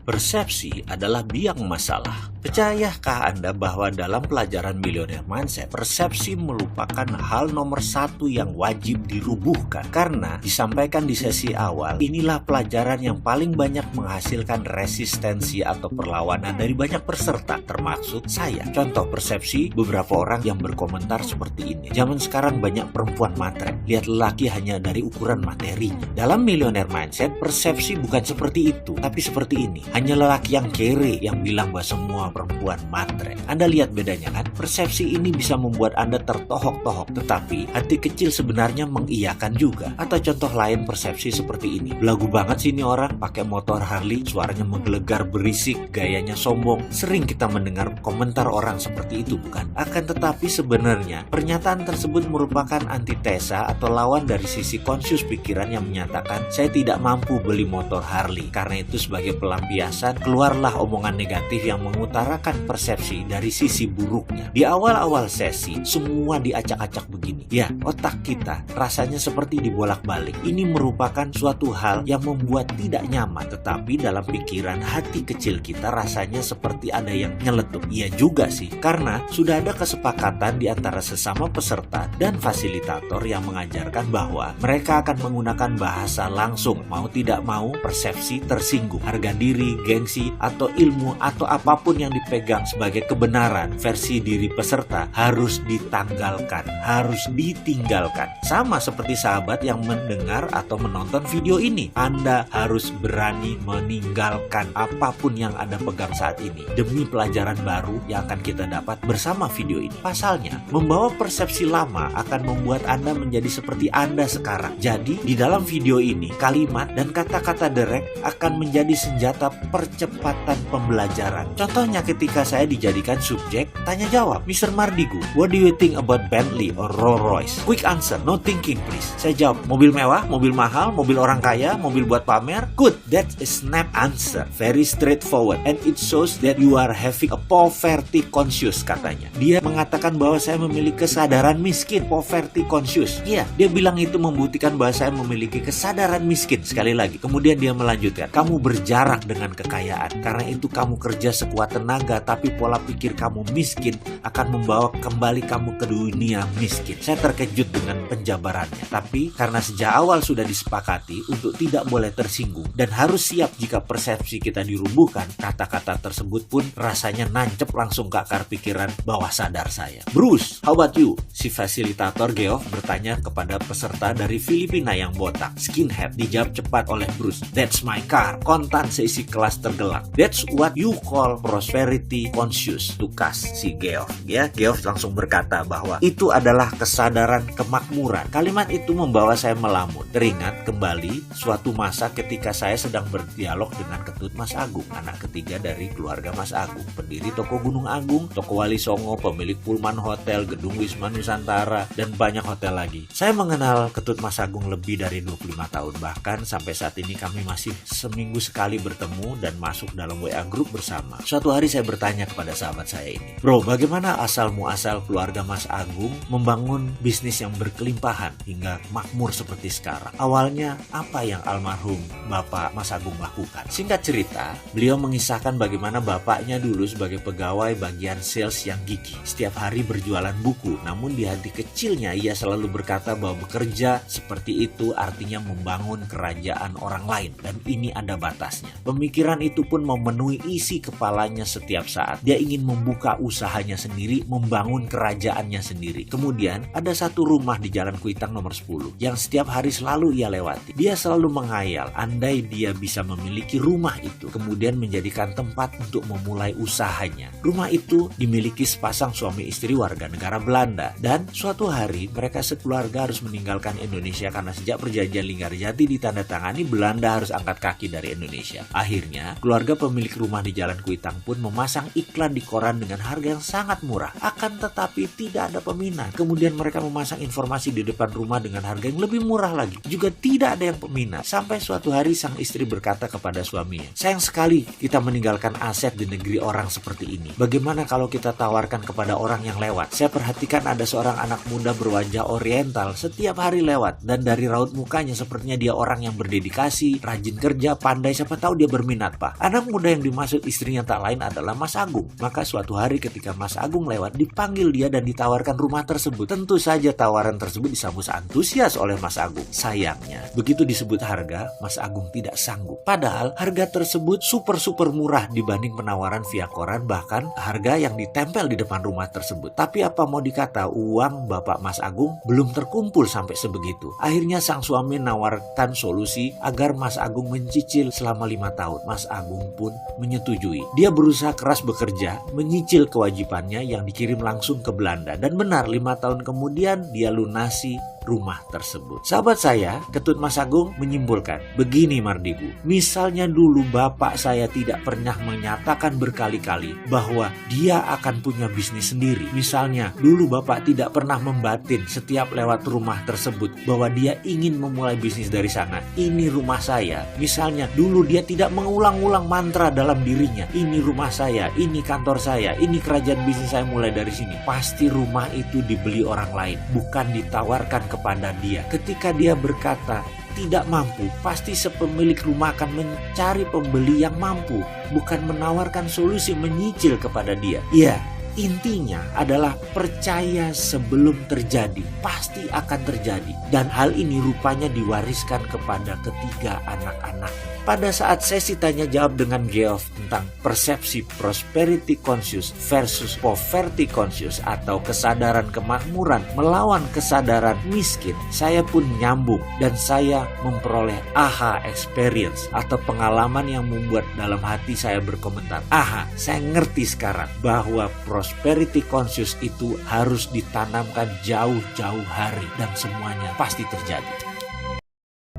Persepsi adalah biang masalah. Percayakah Anda bahwa dalam pelajaran Millionaire Mindset, persepsi merupakan hal nomor satu yang wajib dirubuhkan? Karena disampaikan di sesi awal, inilah pelajaran yang paling banyak menghasilkan resistensi atau perlawanan dari banyak peserta, termasuk saya. Contoh persepsi beberapa orang yang berkomentar seperti ini. Zaman sekarang banyak perempuan matre, lihat lelaki hanya dari ukuran materinya. Dalam Millionaire Mindset, persepsi bukan seperti itu, tapi seperti ini. Hanya lelaki yang kere yang bilang bahwa semua perempuan matre. Anda lihat bedanya kan? Persepsi ini bisa membuat Anda tertohok-tohok, tetapi hati kecil sebenarnya mengiyakan juga. Atau contoh lain persepsi seperti ini. Belagu banget sih ini orang, pakai motor Harley, suaranya menggelegar berisik, gayanya sombong. Sering kita mendengar komentar orang seperti itu, bukan? Akan tetapi sebenarnya pernyataan tersebut merupakan antitesa atau lawan dari sisi konsius pikiran yang menyatakan saya tidak mampu beli motor Harley. Karena itu sebagai pelampiasan keluarlah omongan negatif yang mengutarakan persepsi dari sisi buruknya. Di awal-awal sesi, semua diacak-acak begini. Ya, otak kita rasanya seperti dibolak-balik. Ini merupakan suatu hal yang membuat tidak nyaman, tetapi dalam pikiran hati kecil kita rasanya seperti ada yang nyeletuk. Iya juga sih, karena sudah ada kesepakatan di antara sesama peserta dan fasilitator yang mengajarkan bahwa mereka akan menggunakan bahasa langsung. Mau tidak mau, persepsi tersinggung. Harga diri, gengsi, atau ilmu atau apapun yang dipegang sebagai kebenaran versi diri peserta harus ditanggalkan, harus ditinggalkan. Sama seperti sahabat yang mendengar atau menonton video ini. Anda harus berani meninggalkan apapun yang Anda pegang saat ini demi pelajaran baru yang akan kita dapat bersama video ini. Pasalnya, membawa persepsi lama akan membuat Anda menjadi seperti Anda sekarang. Jadi, di dalam video ini, kalimat dan kata-kata derek akan menjadi senjata percepatan pembelajaran. Contohnya ketika saya dijadikan subjek tanya jawab, Mr. Mardigu, what do you think about Bentley or Rolls Royce? Quick answer, no thinking please. Saya jawab, mobil mewah, mobil mahal, mobil orang kaya, mobil buat pamer. Good, that's a snap answer. Very straightforward and it shows that you are having a poverty conscious, katanya. Dia mengatakan bahwa saya memiliki kesadaran miskin, poverty conscious. Iya, dia bilang itu membuktikan bahwa saya memiliki kesadaran miskin. Sekali lagi, kemudian dia melanjutkan, kamu berjarak dengan kekayaan. Karena itu kamu kerja sekuat tenaga, tapi pola pikir kamu miskin akan membawa kembali kamu ke dunia miskin. Saya terkejut dengan penjabarannya. Tapi karena sejak awal sudah disepakati untuk tidak boleh tersinggung dan harus siap jika persepsi kita dirubuhkan, kata-kata tersebut pun rasanya nancep langsung ke akar pikiran bawah sadar saya. Bruce, how about you? Si fasilitator Geoff bertanya kepada peserta dari Filipina yang botak, skinhead. Dijawab cepat oleh Bruce, that's my car. Kontan seisi kelas tergelak. That's what you call prosperity conscious. Tukas si Geoff. Ya, Geoff langsung berkata bahwa itu adalah kesadaran kemakmuran. Kalimat itu membawa saya melamun. Teringat kembali suatu masa ketika saya sedang berdialog dengan Ketut Mas Agung, anak ketiga dari keluarga Mas Agung, pendiri toko Gunung Agung, toko Wali Songo, pemilik Pullman Hotel, gedung Wisma Nusantara, dan banyak hotel lagi. Saya mengenal Ketut Mas Agung lebih dari 25 tahun. Bahkan sampai saat ini kami masih seminggu sekali bertemu dan masuk dalam WA grup bersama. Suatu hari saya bertanya kepada sahabat saya ini, bro, bagaimana asal muasal keluarga Mas Agung membangun bisnis yang berkelimpahan hingga makmur seperti sekarang? Awalnya apa yang almarhum Bapak Mas Agung lakukan? Singkat cerita, beliau mengisahkan bagaimana bapaknya dulu sebagai pegawai bagian sales yang gigih. Setiap hari berjualan buku, namun di hati kecilnya ia selalu berkata bahwa bekerja seperti itu artinya membangun kerajaan orang lain, dan ini ada batasnya. Pemikiran itu pun memenuhi isi kepalanya setiap saat. Dia ingin membuka usahanya sendiri, membangun kerajaannya sendiri. Kemudian ada satu rumah di Jalan Kuitang nomor 10 yang setiap hari selalu ia lewati. Dia selalu menghayal andai dia bisa memiliki rumah itu, kemudian menjadikan tempat untuk memulai usahanya. Rumah itu dimiliki sepasang suami istri warga negara Belanda, dan suatu hari mereka sekeluarga harus meninggalkan Indonesia karena sejak perjanjian Linggarjati ditandatangani, Belanda harus angkat kaki dari Indonesia. Akhirnya keluarga pemilik rumah di Jalan Kuitang pun memasang iklan di koran dengan harga yang sangat murah. Akan tetapi tidak ada peminat. Kemudian mereka memasang informasi di depan rumah dengan harga yang lebih murah lagi. Juga tidak ada yang peminat. Sampai suatu hari sang istri berkata kepada suaminya, "Sayang sekali kita meninggalkan aset di negeri orang seperti ini. Bagaimana kalau kita tawarkan kepada orang yang lewat? Saya perhatikan ada seorang anak muda berwajah oriental setiap hari lewat. Dan dari raut mukanya sepertinya dia orang yang berdedikasi, rajin kerja, pandai, siapa tahu dia berminat, Pak." Anak muda yang dimaksud istrinya tak lain adalah Mas Agung. Maka suatu hari ketika Mas Agung lewat, dipanggil dia dan ditawarkan rumah tersebut. Tentu saja tawaran tersebut disambut antusias oleh Mas Agung. Sayangnya, begitu disebut harga, Mas Agung tidak sanggup. Padahal harga tersebut super murah dibanding penawaran via koran, bahkan harga yang ditempel di depan rumah tersebut. Tapi apa mau dikata, uang Bapak Mas Agung belum terkumpul sampai sebegitu. Akhirnya sang suami menawarkan solusi agar Mas Agung mencicil selama 5 tahun. Mas Agung pun menyetujui. Dia berusaha keras bekerja, menyicil kewajibannya yang dikirim langsung ke Belanda. Dan benar, 5 tahun kemudian dia lunasi rumah tersebut. Sahabat saya, Ketut Mas Agung menyimpulkan, begini Mardigu, misalnya dulu bapak saya tidak pernah menyatakan berkali-kali bahwa dia akan punya bisnis sendiri. Misalnya, dulu bapak tidak pernah membatin setiap lewat rumah tersebut bahwa dia ingin memulai bisnis dari sana. Ini rumah saya. Misalnya, dulu dia tidak mengulang-ulang mantra dalam dirinya. Ini rumah saya, ini kantor saya, ini kerajaan bisnis saya mulai dari sini. Pasti rumah itu dibeli orang lain, bukan ditawarkan kepada dia. Ketika dia berkata tidak mampu, pasti sepemilik rumah akan mencari pembeli yang mampu, bukan menawarkan solusi menyicil kepada dia. Ya, intinya adalah percaya sebelum terjadi, pasti akan terjadi. Dan hal ini rupanya diwariskan kepada ketiga anak-anak. Pada saat sesi tanya jawab dengan Geoff tentang persepsi prosperity conscious versus poverty conscious atau kesadaran kemakmuran melawan kesadaran miskin, saya pun nyambung dan saya memperoleh aha experience atau pengalaman yang membuat dalam hati saya berkomentar, aha, saya ngerti sekarang bahwa prosperity conscious itu harus ditanamkan jauh-jauh hari dan semuanya pasti terjadi.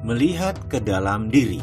Melihat ke dalam diri.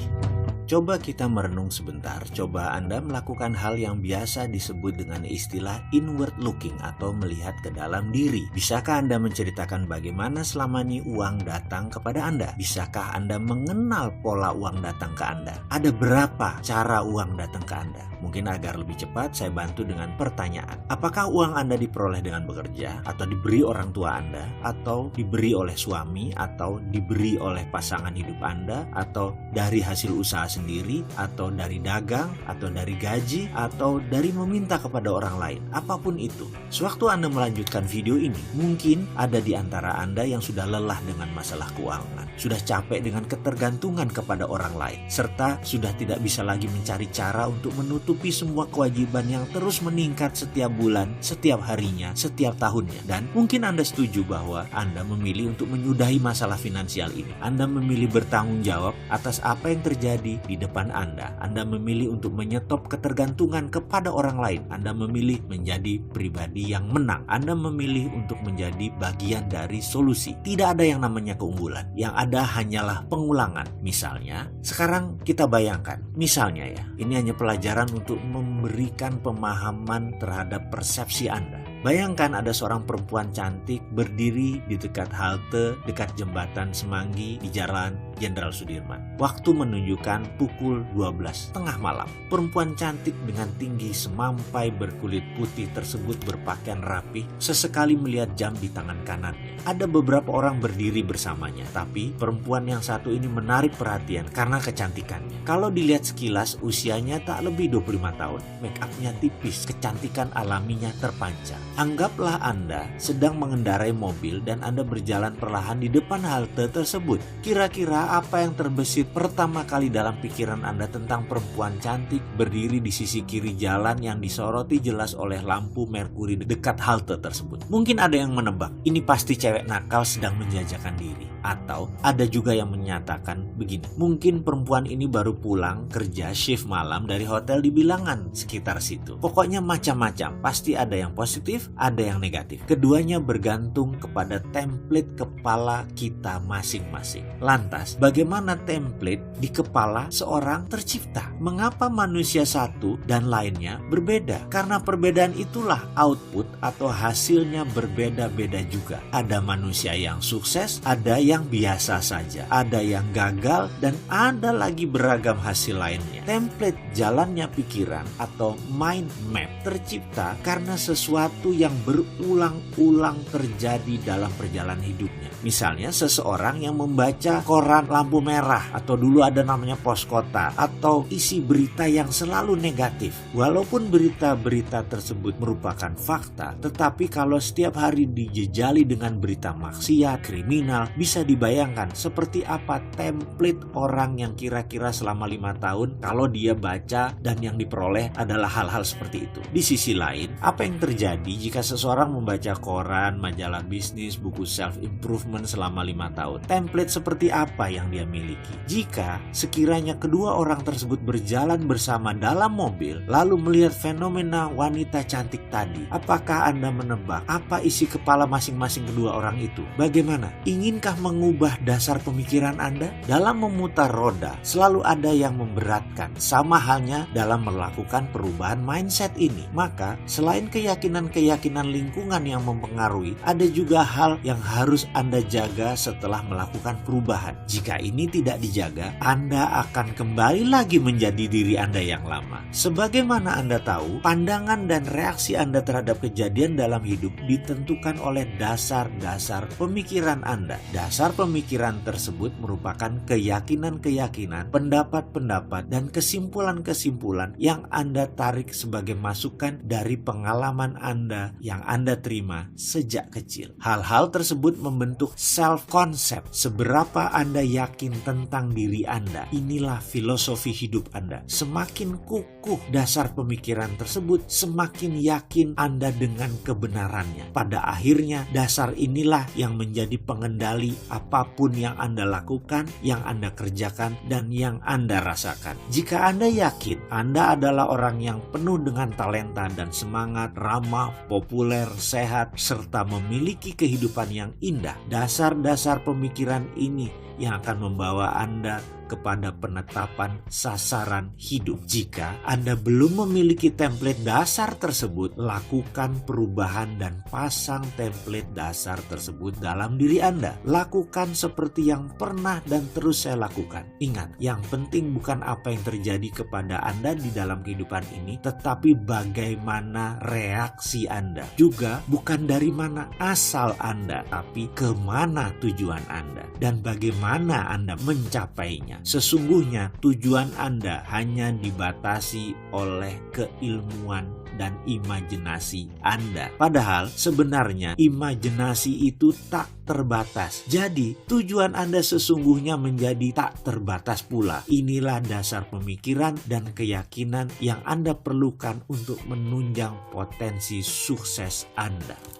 Coba kita merenung sebentar, coba Anda melakukan hal yang biasa disebut dengan istilah inward looking atau melihat ke dalam diri. Bisakah Anda menceritakan bagaimana selama ini uang datang kepada Anda? Bisakah Anda mengenal pola uang datang ke Anda? Ada berapa cara uang datang ke Anda? Mungkin agar lebih cepat saya bantu dengan pertanyaan. Apakah uang Anda diperoleh dengan bekerja, atau diberi orang tua Anda, atau diberi oleh suami, atau diberi oleh pasangan hidup Anda, atau dari hasil usaha sendiri, atau dari dagang, atau dari gaji, atau dari meminta kepada orang lain? Apapun itu. Sewaktu Anda melanjutkan video ini, mungkin ada di antara Anda yang sudah lelah dengan masalah keuangan, sudah capek dengan ketergantungan kepada orang lain, serta sudah tidak bisa lagi mencari cara untuk menutupi semua kewajiban yang terus meningkat setiap bulan, setiap harinya, setiap tahunnya. Dan mungkin Anda setuju bahwa Anda memilih untuk menyudahi masalah finansial ini. Anda memilih bertanggung jawab atas apa yang terjadi di depan Anda. Anda memilih untuk menyetop ketergantungan kepada orang lain. Anda memilih menjadi pribadi yang menang. Anda memilih untuk menjadi bagian dari solusi. Tidak ada yang namanya keunggulan. Yang ada hanyalah pengulangan. Misalnya, sekarang kita bayangkan. Misalnya ya, ini hanya pelajaran untuk memberikan pemahaman terhadap persepsi Anda. Bayangkan ada seorang perempuan cantik berdiri di dekat halte, dekat jembatan Semanggi di Jalan Jenderal Sudirman. Waktu menunjukkan pukul 12 tengah malam. Perempuan cantik dengan tinggi semampai berkulit putih tersebut berpakaian rapi, sesekali melihat jam di tangan kanannya. Ada beberapa orang berdiri bersamanya, tapi perempuan yang satu ini menarik perhatian karena kecantikannya. Kalau dilihat sekilas, usianya tak lebih 25 tahun. Make up-nya tipis, kecantikan alaminya terpancar. Anggaplah Anda sedang mengendarai mobil dan Anda berjalan perlahan di depan halte tersebut. Kira-kira apa yang terbesit pertama kali dalam pikiran Anda tentang perempuan cantik berdiri di sisi kiri jalan yang disoroti jelas oleh lampu merkuri dekat halte tersebut? Mungkin ada yang menebak, ini pasti cewek nakal sedang menjajakan diri. Atau ada juga yang menyatakan begini, mungkin perempuan ini baru pulang kerja shift malam dari hotel di Bilangan sekitar situ. Pokoknya macam-macam, pasti ada yang positif, ada yang negatif. Keduanya bergantung kepada template kepala kita masing-masing. Lantas, bagaimana template di kepala seorang tercipta? Mengapa manusia satu dan lainnya berbeda? Karena perbedaan itulah output atau hasilnya berbeda-beda juga. Ada manusia yang sukses, ada yang biasa saja, ada yang gagal, dan ada lagi beragam hasil lainnya. Template jalannya pikiran atau mind map tercipta karena sesuatu yang berulang-ulang terjadi dalam perjalanan hidupnya. Misalnya seseorang yang membaca koran lampu merah, atau dulu ada namanya pos kota, atau isi berita yang selalu negatif. Walaupun berita-berita tersebut merupakan fakta, tetapi kalau setiap hari dijejali dengan berita maksiat, kriminal, bisa dibayangkan seperti apa template orang yang kira-kira selama 5 tahun kalau dia baca dan yang diperoleh adalah hal-hal seperti itu. Di sisi lain, apa yang terjadi jika seseorang membaca koran, majalah bisnis, buku self-improvement selama 5 tahun? Template seperti apa yang dia miliki? Jika sekiranya kedua orang tersebut berjalan bersama dalam mobil, lalu melihat fenomena wanita cantik tadi, apakah Anda menebak apa isi kepala masing-masing kedua orang itu? Bagaimana? Inginkah mengubah dasar pemikiran Anda? Dalam memutar roda, selalu ada yang memberatkan, sama halnya dalam melakukan perubahan mindset ini. Maka, selain keyakinan-keyakinan lingkungan yang mempengaruhi, ada juga hal yang harus Anda jaga setelah melakukan perubahan. Jika ini tidak dijaga, Anda akan kembali lagi menjadi diri Anda yang lama. Sebagaimana Anda tahu, pandangan dan reaksi Anda terhadap kejadian dalam hidup ditentukan oleh dasar-dasar pemikiran Anda. Dasar pemikiran tersebut merupakan keyakinan-keyakinan, pendapat-pendapat, dan kesimpulan-kesimpulan yang Anda tarik sebagai masukan dari pengalaman Anda yang Anda terima sejak kecil. Hal-hal tersebut membentuk self-concept. Seberapa Anda yakin tentang diri Anda, inilah filosofi hidup Anda. Semakin kukuh dasar pemikiran tersebut, semakin yakin Anda dengan kebenarannya. Pada akhirnya, dasar inilah yang menjadi pengendali apapun yang Anda lakukan, yang Anda kerjakan, dan yang Anda rasakan. Jika Anda yakin Anda adalah orang yang penuh dengan talenta dan semangat, ramah, populer, sehat, serta memiliki kehidupan yang indah, dasar-dasar pemikiran ini yang akan membawa Anda kepada penetapan sasaran hidup. Jika Anda belum memiliki template dasar tersebut, lakukan perubahan dan pasang template dasar tersebut dalam diri Anda. Lakukan seperti yang pernah dan terus saya lakukan. Ingat, yang penting bukan apa yang terjadi kepada Anda di dalam kehidupan ini, tetapi bagaimana reaksi Anda. Juga bukan dari mana asal Anda, tapi kemana tujuan Anda dan bagaimana Anda mencapainya. Sesungguhnya tujuan Anda hanya dibatasi oleh keilmuan dan imajinasi Anda. Padahal sebenarnya imajinasi itu tak terbatas. Jadi tujuan Anda sesungguhnya menjadi tak terbatas pula. Inilah dasar pemikiran dan keyakinan yang Anda perlukan untuk menunjang potensi sukses Anda.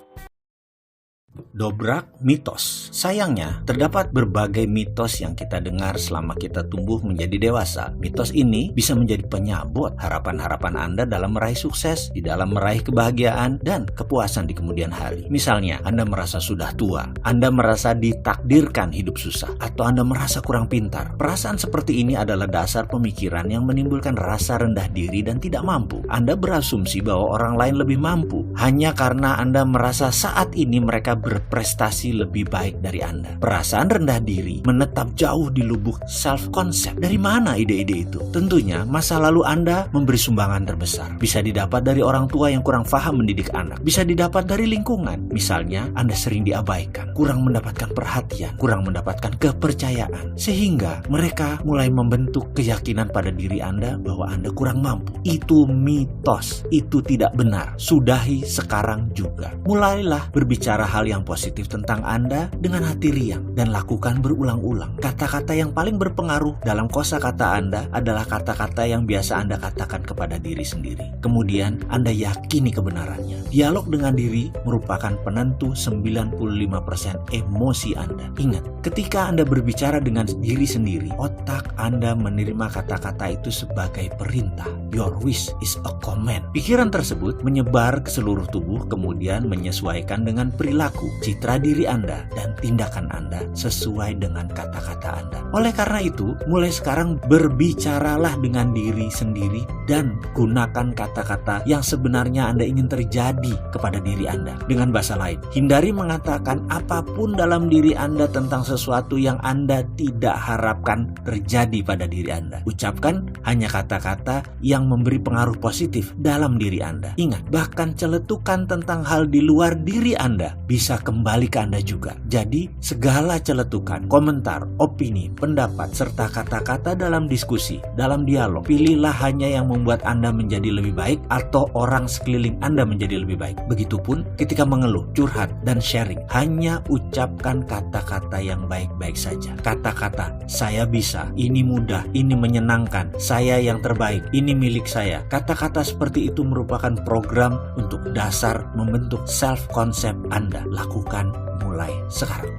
Dobrak mitos. Sayangnya, terdapat berbagai mitos yang kita dengar selama kita tumbuh menjadi dewasa. Mitos ini bisa menjadi penyabot harapan-harapan Anda dalam meraih sukses, di dalam meraih kebahagiaan, dan kepuasan di kemudian hari. Misalnya, Anda merasa sudah tua, Anda merasa ditakdirkan hidup susah, atau Anda merasa kurang pintar. Perasaan seperti ini adalah dasar pemikiran yang menimbulkan rasa rendah diri dan tidak mampu. Anda berasumsi bahwa orang lain lebih mampu, hanya karena Anda merasa saat ini mereka berprestasi lebih baik dari Anda. Perasaan rendah diri menetap jauh di lubuk self-concept. Dari mana ide-ide itu? Tentunya masa lalu Anda memberi sumbangan terbesar. Bisa didapat dari orang tua yang kurang paham mendidik anak. Bisa didapat dari lingkungan. Misalnya, Anda sering diabaikan, kurang mendapatkan perhatian, kurang mendapatkan kepercayaan. Sehingga mereka mulai membentuk keyakinan pada diri Anda bahwa Anda kurang mampu. Itu mitos. Itu tidak benar. Sudahi sekarang juga. Mulailah berbicara hal yang positif tentang Anda dengan hati riang dan lakukan berulang-ulang. Kata-kata yang paling berpengaruh dalam kosakata Anda adalah kata-kata yang biasa Anda katakan kepada diri sendiri. Kemudian Anda yakini kebenarannya. Dialog dengan diri merupakan penentu 95% emosi Anda. Ingat, ketika Anda berbicara dengan diri sendiri, otak Anda menerima kata-kata itu sebagai perintah. Your wish is a command. Pikiran tersebut menyebar ke seluruh tubuh, kemudian menyesuaikan dengan perilaku, citra diri Anda, dan tindakan Anda sesuai dengan kata-kata Anda. Oleh karena itu, mulai sekarang berbicaralah dengan diri sendiri dan gunakan kata-kata yang sebenarnya Anda ingin terjadi kepada diri Anda. Dengan bahasa lain, hindari mengatakan apapun dalam diri Anda tentang sesuatu yang Anda tidak harapkan terjadi pada diri Anda. Ucapkan hanya kata-kata yang memberi pengaruh positif dalam diri Anda. Ingat, bahkan celetukan tentang hal di luar diri Anda bisa kembali ke Anda juga. Jadi, segala celetukan, komentar, opini, pendapat, serta kata-kata dalam diskusi, dalam dialog, pilihlah hanya yang membuat Anda menjadi lebih baik atau orang sekeliling Anda menjadi lebih baik. Begitupun ketika mengeluh, curhat, dan sharing, hanya ucapkan kata-kata yang baik-baik saja. Kata-kata, saya bisa, ini mudah, ini menyenangkan, saya yang terbaik, ini milik saya. Kata-kata seperti itu merupakan program untuk dasar membentuk self-concept Anda. Lakukan mulai sekarang.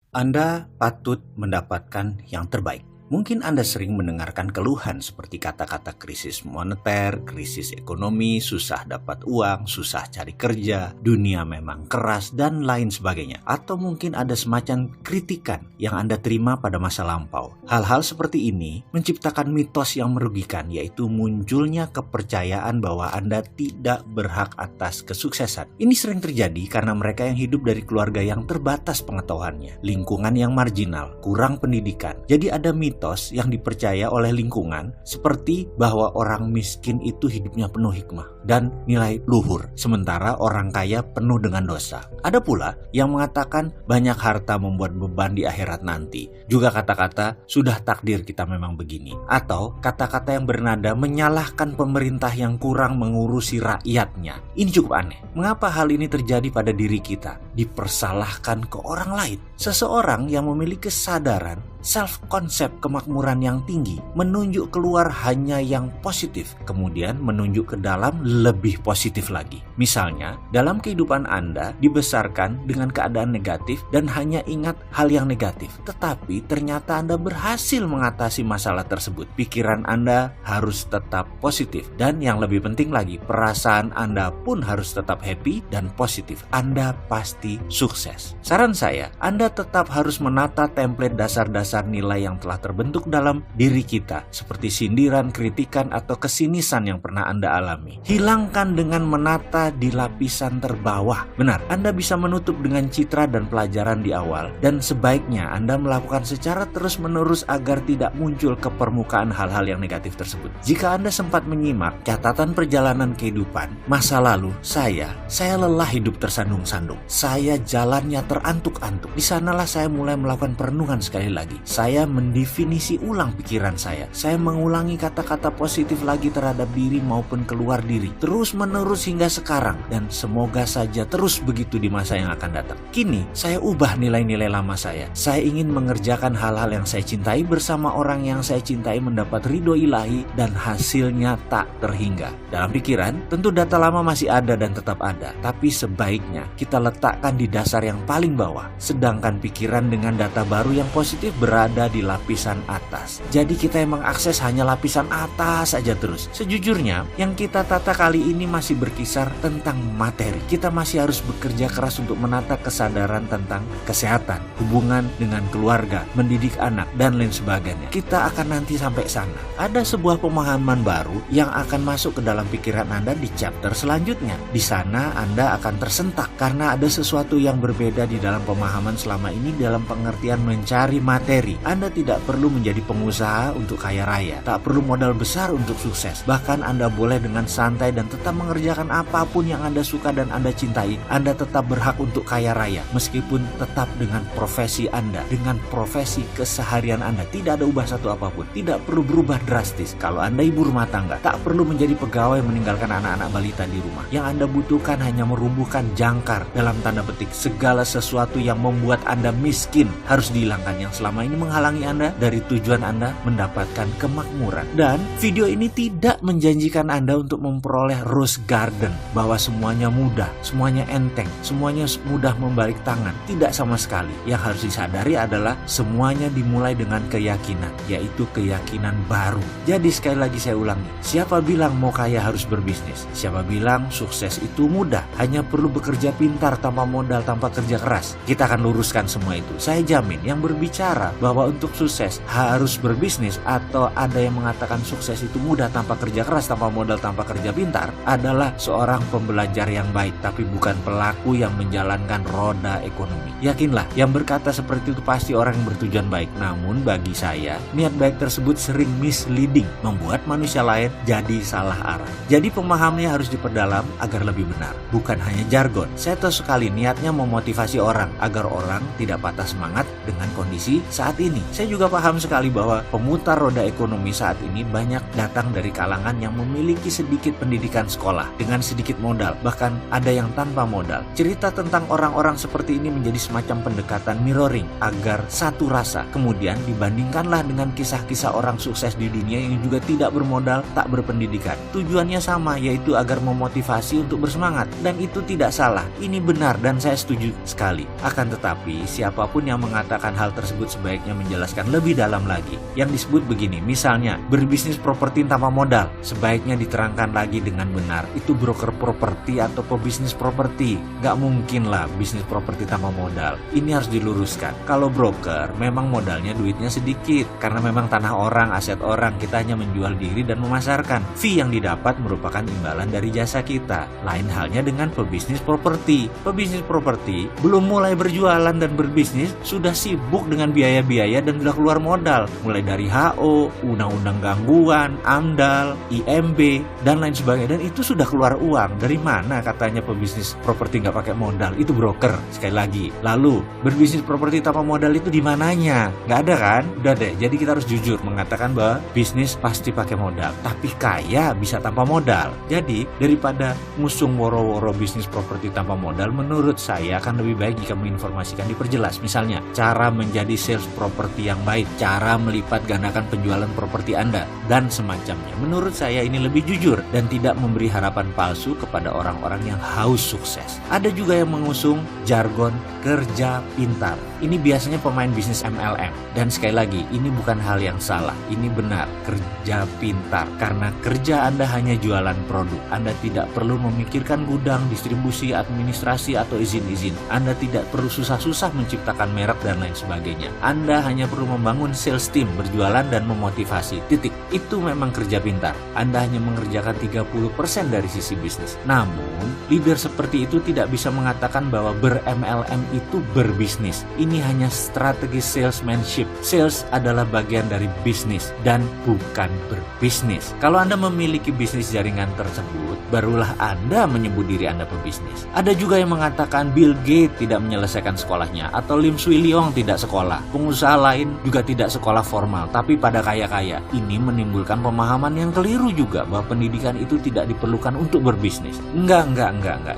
Anda patut mendapatkan yang terbaik. Mungkin Anda sering mendengarkan keluhan seperti kata-kata krisis moneter, krisis ekonomi, susah dapat uang, susah cari kerja, dunia memang keras, dan lain sebagainya. Atau mungkin ada semacam kritikan yang Anda terima pada masa lampau. Hal-hal seperti ini menciptakan mitos yang merugikan, yaitu munculnya kepercayaan bahwa Anda tidak berhak atas kesuksesan. Ini sering terjadi karena mereka yang hidup dari keluarga yang terbatas pengetahuannya, lingkungan yang marginal, kurang pendidikan. Jadi ada mitos yang dipercaya oleh lingkungan seperti bahwa orang miskin itu hidupnya penuh hikmah dan nilai luhur, sementara orang kaya penuh dengan dosa. Ada pula yang mengatakan banyak harta membuat beban di akhirat nanti. Juga kata-kata sudah takdir kita memang begini, atau kata-kata yang bernada menyalahkan pemerintah yang kurang mengurusi rakyatnya. Ini cukup aneh. Mengapa hal ini terjadi pada diri kita? Dipersalahkan ke orang lain. Seseorang yang memiliki kesadaran self-concept kemakmuran yang tinggi menunjuk keluar hanya yang positif, kemudian menunjuk ke dalam lebih positif lagi. Misalnya, dalam kehidupan Anda dibesarkan dengan keadaan negatif dan hanya ingat hal yang negatif, tetapi ternyata Anda berhasil mengatasi masalah tersebut. Pikiran Anda harus tetap positif, dan yang lebih penting lagi, perasaan Anda pun harus tetap happy dan positif. Anda pasti sukses. Saran saya, Anda tetap harus menata template dasar-dasar nilai yang telah terbentuk dalam diri kita, seperti sindiran, kritikan, atau kesinisan yang pernah Anda alami. Hilangkan dengan menata di lapisan terbawah. Benar, Anda bisa menutup dengan citra dan pelajaran di awal, dan sebaiknya Anda melakukan secara terus-menerus agar tidak muncul ke permukaan hal-hal yang negatif tersebut. Jika Anda sempat menyimak catatan perjalanan kehidupan masa lalu saya lelah hidup tersandung-sandung. Saya jalannya terantuk-antuk. Di sanalah saya mulai melakukan perenungan sekali lagi. Saya mendefinisi ulang pikiran saya. Saya mengulangi kata-kata positif lagi terhadap diri maupun keluar diri. Terus menerus hingga sekarang. Dan semoga saja terus begitu di masa yang akan datang. Kini, saya ubah nilai-nilai lama saya. Saya ingin mengerjakan hal-hal yang saya cintai bersama orang yang saya cintai, mendapat ridho ilahi, dan hasilnya tak terhingga. Dalam pikiran, tentu data lama masih ada dan tetap ada. Tapi sebaiknya kita letakkan di dasar yang paling bawah. Sedangkan pikiran dengan data baru yang positif berada di lapisan atas. Jadi kita yang mengakses hanya lapisan atas saja terus. Sejujurnya, yang kita tata kali ini masih berkisar tentang materi. Kita masih harus bekerja keras untuk menata kesadaran tentang kesehatan, hubungan dengan keluarga, mendidik anak, dan lain sebagainya. Kita akan nanti sampai sana. Ada sebuah pemahaman baru yang akan masuk ke dalam pikiran Anda di chapter selanjutnya. Di sana Anda akan tersentak karena ada sesuatu yang berbeda di dalam pemahaman selama ini dalam pengertian mencari materi. Anda tidak perlu menjadi pengusaha untuk kaya raya, tak perlu modal besar untuk sukses. Bahkan Anda boleh dengan santai dan tetap mengerjakan apapun yang Anda suka dan Anda cintai. Anda tetap berhak untuk kaya raya, meskipun tetap dengan profesi Anda, dengan profesi keseharian Anda. Tidak ada ubah satu apapun, tidak perlu berubah drastis. Kalau Anda ibu rumah tangga, tak perlu menjadi pegawai meninggalkan anak-anak balita di rumah. Yang Anda butuhkan hanya merumbuhkan jangkar dalam tanda tanda petik segala sesuatu yang membuat Anda miskin harus dihilangkan, yang selama ini menghalangi Anda dari tujuan Anda mendapatkan kemakmuran. Dan video ini tidak menjanjikan Anda untuk memperoleh rose garden, bahwa semuanya mudah, semuanya enteng, semuanya mudah membalik tangan. Tidak sama sekali. Yang harus disadari adalah semuanya dimulai dengan keyakinan, yaitu keyakinan baru. Jadi sekali lagi saya ulangi, siapa bilang mau kaya harus berbisnis? Siapa bilang sukses itu mudah, hanya perlu bekerja pintar tanpa modal, tanpa kerja keras? Kita akan luruskan semua itu. Saya jamin yang berbicara bahwa untuk sukses harus berbisnis, atau ada yang mengatakan sukses itu mudah tanpa kerja keras, tanpa modal, tanpa kerja pintar, adalah seorang pembelajar yang baik, tapi bukan pelaku yang menjalankan roda ekonomi. Yakinlah, yang berkata seperti itu pasti orang yang bertujuan baik. Namun bagi saya, niat baik tersebut sering misleading, membuat manusia lain jadi salah arah. Jadi pemahamannya harus diperdalam agar lebih benar, bukan hanya jargon. Saya tahu sekali niatnya memotivasi orang agar orang tidak patah semangat dengan kondisi saat ini. Saya juga paham sekali bahwa pemutar roda ekonomi saat ini banyak datang dari kalangan yang memiliki sedikit pendidikan sekolah dengan sedikit modal, bahkan ada yang tanpa modal. Cerita tentang orang-orang seperti ini menjadi semacam pendekatan mirroring agar satu rasa, kemudian dibandingkanlah dengan kisah-kisah orang sukses di dunia yang juga tidak bermodal, tak berpendidikan. Tujuannya sama, yaitu agar memotivasi untuk bersemangat, dan itu tidak salah. Ini benar dan saya setuju sekali. Akan tetapi siapapun yang mengatakan hal tersebut sebaiknya menjelaskan lebih dalam lagi. Yang disebut begini, misalnya berbisnis properti tanpa modal, sebaiknya diterangkan lagi dengan benar. Itu broker properti atau pebisnis properti. Gak mungkin lah bisnis properti tanpa modal. Ini harus diluruskan. Kalau broker memang modalnya duitnya sedikit, karena memang tanah orang, aset orang, kita hanya menjual diri dan memasarkan. Fee yang didapat merupakan imbalan dari jasa kita. Lain halnya dengan pebisnis properti. Pebisnis properti belum mulai berjualan dan berbisnis sudah sibuk dengan biaya-biaya dan sudah keluar modal, mulai dari HO, undang-undang gangguan, AMDAL, IMB, dan lain sebagainya, dan itu sudah keluar uang. Dari mana katanya pebisnis properti nggak pakai modal? Itu broker, sekali lagi. Lalu berbisnis properti tanpa modal itu di mananya? Nggak ada kan? Udah deh. Jadi kita harus jujur mengatakan bahwa bisnis pasti pakai modal, tapi kaya bisa tanpa modal. Jadi daripada ngusung woro-woro bisnis properti tanpa modal, menurut saya akan lebih baik jika menginformasikan, diperjelas. Misalnya cara menjadi sales properti yang baik, cara melipat gandakan penjualan properti Anda, dan semacamnya. Menurut saya ini lebih jujur dan tidak memberi harapan palsu kepada orang-orang yang haus sukses. Ada juga yang mengusung jargon kerja pintar. Ini biasanya pemain bisnis MLM. Dan sekali lagi, ini bukan hal yang salah. Ini benar, kerja pintar. Karena kerja Anda hanya jualan produk. Anda tidak perlu memikirkan gudang, distribusi, administrasi, atau izin-izin. Anda tidak perlu susah-susah menciptakan merek dan lain sebagainya. Anda hanya perlu membangun sales team, berjualan dan memotivasi. Titik. Itu memang kerja pintar. Anda hanya mengerjakan 30% dari sisi bisnis. Namun, leader seperti itu tidak bisa mengatakan bahwa ber-MLM itu berbisnis. Ini hanya strategi salesmanship. Sales adalah bagian dari bisnis dan bukan berbisnis. Kalau Anda memiliki bisnis jaringan tersebut, barulah Anda menyebut diri Anda pebisnis. Ada juga yang mengatakan Bill Gates tidak menyelesaikan sekolahnya, atau Lim Swee Leong tidak sekolah. Pengusaha lain juga tidak sekolah formal, tapi pada kaya-kaya. Ini menimbulkan pemahaman yang keliru juga bahwa pendidikan itu tidak diperlukan untuk berbisnis. Enggak.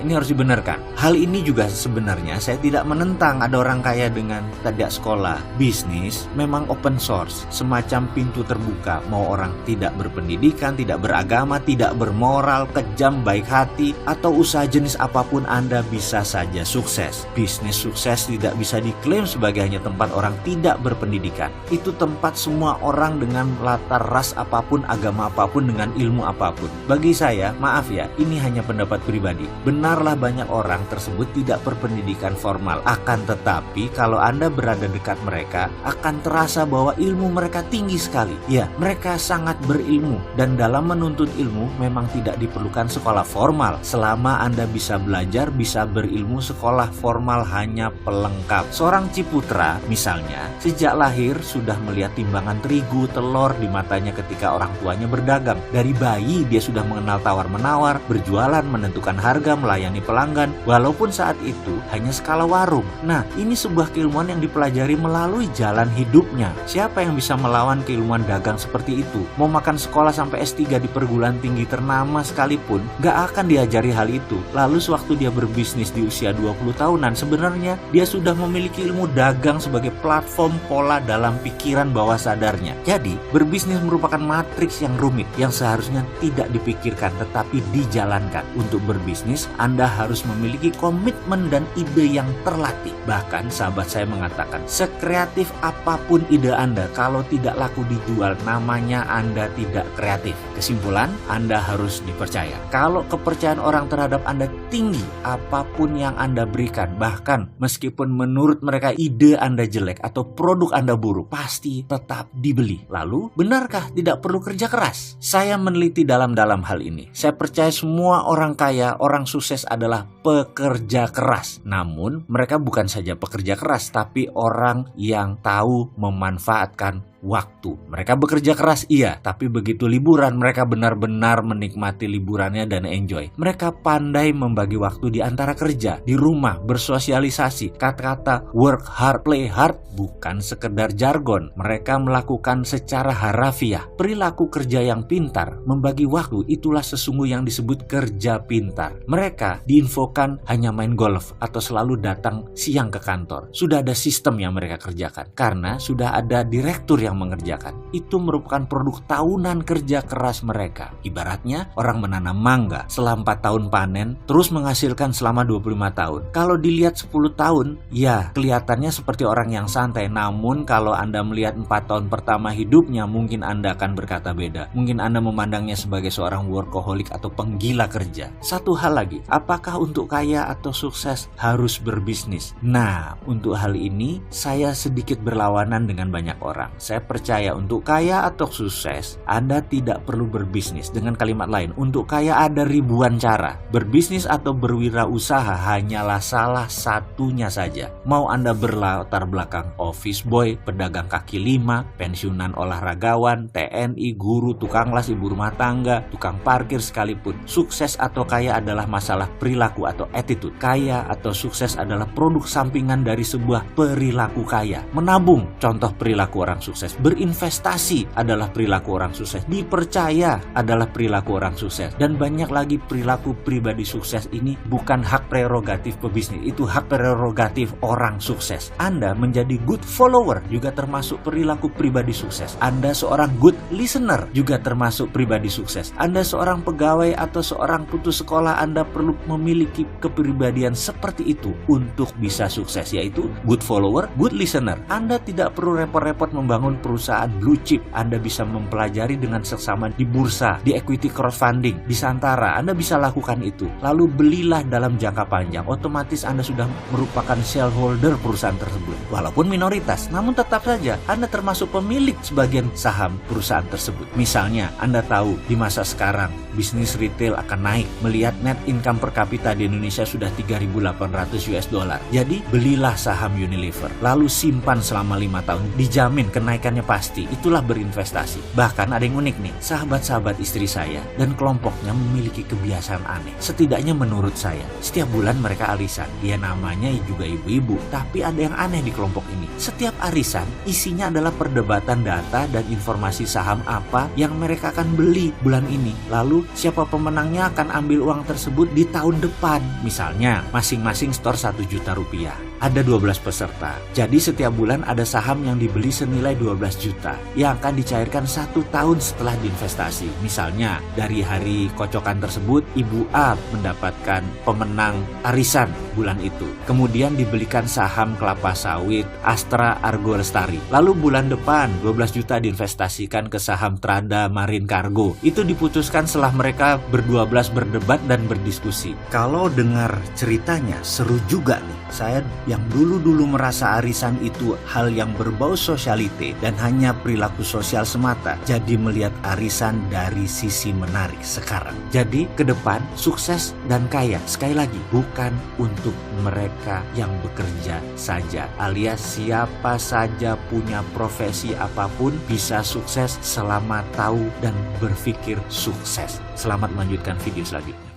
Ini harus dibenarkan. Hal ini juga sebenarnya saya tidak menentang ada orang kaya dengan tidak sekolah. Bisnis memang open source, semacam pintu terbuka. Mau orang tidak berpendidikan, tidak beragama, tidak bermoral, kejam, baik hati, atau usaha jenis apapun, Anda bisa saja sukses. Bisnis sukses tidak bisa diklaim sebagai hanya tempat orang tidak berpendidikan. Itu tempat semua orang dengan latar ras apapun, agama apapun, dengan ilmu apapun. Bagi saya, maaf ya, ini hanya pendapat pribadi. Benarlah banyak orang tersebut tidak berpendidikan formal. Akan tetapi kalau Anda berada dekat mereka, akan terasa bahwa ilmu mereka tinggi sekali. Ya, mereka sangat berilmu, dan dalam menuntut ilmu memang tidak diperlukan sekolah formal. Selama Anda bisa belajar, bisa berilmu, sekolah formal hanya pelengkap. Seorang Ciputra misalnya, sejak lahir sudah melihat timbangan terigu, telur di matanya ketika orang tuanya berdagang. Dari bayi dia sudah mengenal tawar-menawar, berjualan, menentukan harga, melayani pelanggan, walaupun saat itu hanya skala warung. Nah, ini sebuah keilmuan yang dipelajari melalui jalan hidupnya. Siapa yang bisa melawan keilmuan dagang seperti itu? Mau makan sekolah sampai S3 di perguruan tinggi ternama sekalipun, gak akan diajari hal itu. Lalu sewaktu dia berbisnis di usia 20 tahunan, sebenarnya dia sudah memiliki ilmu dagang sebagai platform pola dalam pikiran bawah sadarnya. Jadi, berbisnis merupakan matriks yang rumit, yang seharusnya tidak dipikirkan tetapi dijalankan. Untuk berbisnis, Anda harus memiliki komitmen dan ide yang terlatih. Bahkan sahabat saya mengatakan, sekreatif apapun ide Anda, kalau tidak laku dijual, namanya Anda tidak kreatif. Kesimpulan, Anda harus dipercaya. Kalau kepercayaan orang terhadap Anda tinggi, apapun yang Anda berikan, bahkan meskipun menurut mereka ide Anda jelek atau produk Anda buruk, pasti tetap dibeli. Lalu, benarkah tidak perlu kerja keras? Saya meneliti dalam-dalam hal ini. Saya percaya semua orang kaya, orang sukses adalah pekerja keras. Namun, mereka bukan saja pekerja keras, tapi orang yang tahu memanfaatkan waktu. Mereka bekerja keras, iya, tapi begitu liburan, mereka benar-benar menikmati liburannya dan enjoy. Mereka pandai membagi waktu di antara kerja, di rumah, bersosialisasi. Kata-kata work hard, play hard bukan sekedar jargon. Mereka melakukan secara harafiah. Perilaku kerja yang pintar, membagi waktu, itulah sesungguh yang disebut kerja pintar. Mereka diinfokan hanya main golf atau selalu datang siang ke kantor. Sudah ada sistem yang mereka kerjakan, karena sudah ada direktur yang mengerjakan. Itu merupakan produk tahunan kerja keras mereka. Ibaratnya orang menanam mangga selama 4 tahun panen, terus menghasilkan selama 25 tahun. Kalau dilihat 10 tahun, ya kelihatannya seperti orang yang santai. Namun kalau Anda melihat 4 tahun pertama hidupnya, mungkin Anda akan berkata beda. Mungkin Anda memandangnya sebagai seorang workaholic atau penggila kerja. Satu hal lagi, apakah untuk kaya atau sukses harus berbisnis? Nah, untuk hal ini saya sedikit berlawanan dengan banyak orang. Saya percaya untuk kaya atau sukses, Anda tidak perlu berbisnis. Dengan kalimat lain, untuk kaya ada ribuan cara. Berbisnis atau berwirausaha hanyalah salah satunya saja. Mau Anda berlatar belakang office boy, pedagang kaki lima, pensiunan olahragawan, TNI, guru, tukang las, ibu rumah tangga, tukang parkir sekalipun. Sukses atau kaya adalah masalah perilaku atau attitude. Kaya atau sukses adalah produk sampingan dari sebuah perilaku kaya. Menabung, contoh perilaku orang sukses. Berinvestasi adalah perilaku orang sukses. Dipercaya adalah perilaku orang sukses. Dan banyak lagi perilaku pribadi sukses ini bukan hak prerogatif pebisnis. Itu hak prerogatif orang sukses. Anda menjadi good follower juga termasuk perilaku pribadi sukses. Anda seorang good listener juga termasuk pribadi sukses. Anda seorang pegawai atau seorang putus sekolah, Anda perlu memiliki kepribadian seperti itu untuk bisa sukses, yaitu good follower, good listener. Anda tidak perlu repot-repot membangun perusahaan blue chip. Anda bisa mempelajari dengan seksama di bursa, di equity crowdfunding, di Santara. Anda bisa lakukan itu. Lalu belilah dalam jangka panjang. Otomatis Anda sudah merupakan shareholder perusahaan tersebut. Walaupun minoritas, namun tetap saja Anda termasuk pemilik sebagian saham perusahaan tersebut. Misalnya, Anda tahu di masa sekarang bisnis retail akan naik. Melihat net income per kapita di Indonesia sudah 3.800 US dollar. Jadi, belilah saham Unilever. Lalu simpan selama 5 tahun. Dijamin kenaikannya pasti. Itulah berinvestasi. Bahkan ada yang unik nih, sahabat-sahabat istri saya dan kelompoknya memiliki kebiasaan aneh. Setidaknya menurut saya, setiap bulan mereka arisan. Ya namanya juga ibu-ibu, tapi ada yang aneh di kelompok ini. Setiap arisan isinya adalah perdebatan data dan informasi saham apa yang mereka akan beli bulan ini. Lalu siapa pemenangnya akan ambil uang tersebut di tahun depan. Misalnya masing-masing store 1 juta rupiah. Ada 12 peserta. Jadi setiap bulan ada saham yang dibeli senilai 12 juta yang akan dicairkan 1 tahun setelah diinvestasi. Misalnya dari hari kocokan tersebut, Ibu A mendapatkan pemenang arisan bulan itu. Kemudian dibelikan saham kelapa sawit Astra Argo Lestari. Lalu bulan depan 12 juta diinvestasikan ke saham Trada Marine Cargo. Itu diputuskan setelah mereka berdua-belas berdebat dan berdiskusi. Kalau dengar ceritanya seru juga nih. Saya yang dulu-dulu merasa arisan itu hal yang berbau sosialite dan hanya perilaku sosial semata, jadi melihat arisan dari sisi menarik sekarang. Jadi ke depan sukses dan kaya, sekali lagi, bukan untuk mereka yang bekerja saja, alias siapa saja punya profesi apapun bisa sukses selama tahu dan berpikir sukses. Selamat melanjutkan video selanjutnya.